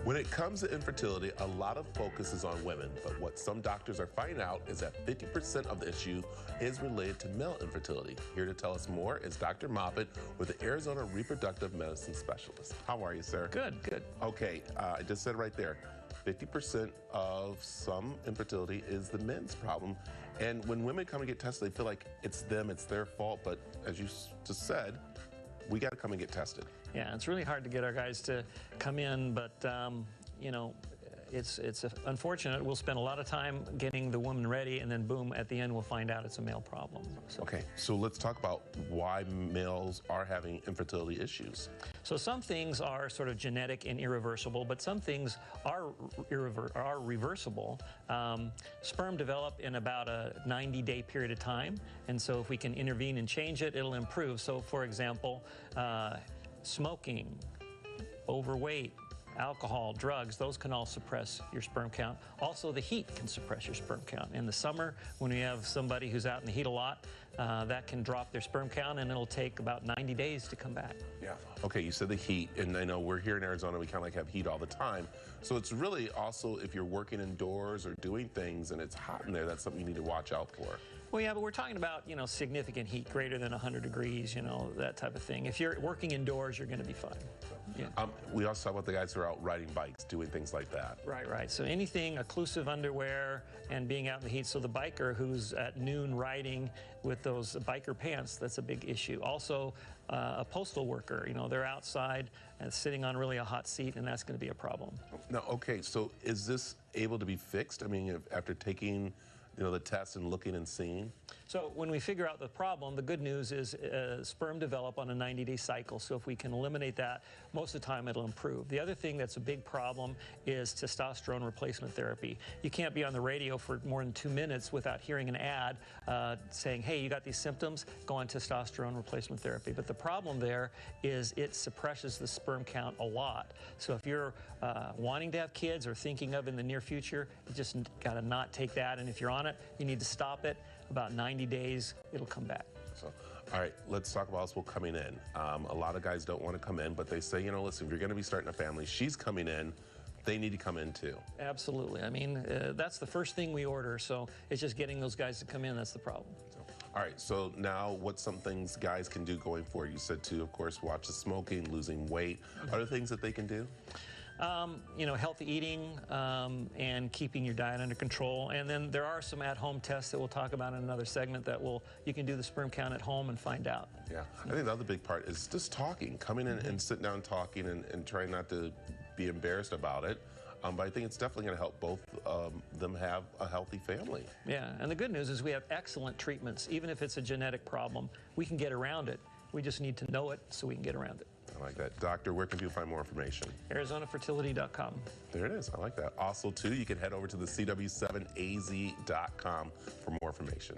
When it comes to infertility, a lot of focus is on women, but what some doctors are finding out is that 50% of the issue is related to male infertility. Here to tell us more is Dr. Moffitt with the Arizona Reproductive Medicine Specialist. How are you, sir? Good, good. Okay, I just said right there, 50% of some infertility is the men's problem. And when women come and get tested, they feel like it's them, it's their fault. But as you just said, we got to come and get tested. Yeah, it's really hard to get our guys to come in, but you know, it's unfortunate. We'll spend a lot of time getting the woman ready, and then boom, at the end we'll find out it's a male problem. So. Okay, so let's talk about why males are having infertility issues. So some things are sort of genetic and irreversible, but some things are reversible. Sperm develop in about a 90-day period of time, and so if we can intervene and change it, it'll improve. So for example, smoking, overweight, alcohol, drugs, those can all suppress your sperm count. Also, the heat can suppress your sperm count. In the summer, when we have somebody who's out in the heat a lot, that can drop their sperm count, and it'll take about 90 days to come back. Yeah. Okay, you said the heat, and I know we're here in Arizona, we kind of like have heat all the time. So it's really also if you're working indoors or doing things and it's hot in there, that's something you need to watch out for. Well, yeah, but we're talking about, you know, significant heat, greater than 100 degrees, you know, that type of thing. If you're working indoors, you're going to be fine. Yeah. We also talk about the guys who are out riding bikes, doing things like that. Right, right. So anything, occlusive underwear and being out in the heat. So the biker who's at noon riding with those biker pants, that's a big issue. Also, a postal worker, you know, they're outside and sitting on really a hot seat, and that's going to be a problem. Now, okay, so is this able to be fixed? I mean, after taking the test and looking and seeing? So when we figure out the problem, the good news is sperm develop on a 90-day cycle. So if we can eliminate that, most of the time it'll improve. The other thing that's a big problem is testosterone replacement therapy. You can't be on the radio for more than 2 minutes without hearing an ad saying, hey, you got these symptoms, go on testosterone replacement therapy. But the problem there is it suppresses the sperm count a lot. So if you're wanting to have kids or thinking of in the near future, you just got to not take that. And if you're on it, you need to stop it. About 90 days, it'll come back. So, all right, let's talk about people coming in. A lot of guys don't want to come in, but they say, you know, listen, if you're going to be starting a family, she's coming in, they need to come in too. Absolutely. I mean, that's the first thing we order, so it's just getting those guys to come in. That's the problem. All right, so now what's some things guys can do going forward? You said to, of course, watch the smoking, losing weight. Are there things that they can do? You know, healthy eating and keeping your diet under control. And then there are some at-home tests that we'll talk about in another segment that you can do the sperm count at home and find out. Yeah, I think the other big part is just talking, coming in and sitting down talking and trying not to be embarrassed about it. But I think it's definitely going to help both them have a healthy family. Yeah, and the good news is we have excellent treatments. Even if it's a genetic problem, we can get around it. We just need to know it so we can get around it. I like that. Doctor, where can people find more information? ArizonaFertility.com. There it is. I like that. Also, too, you can head over to the CW7AZ.com for more information.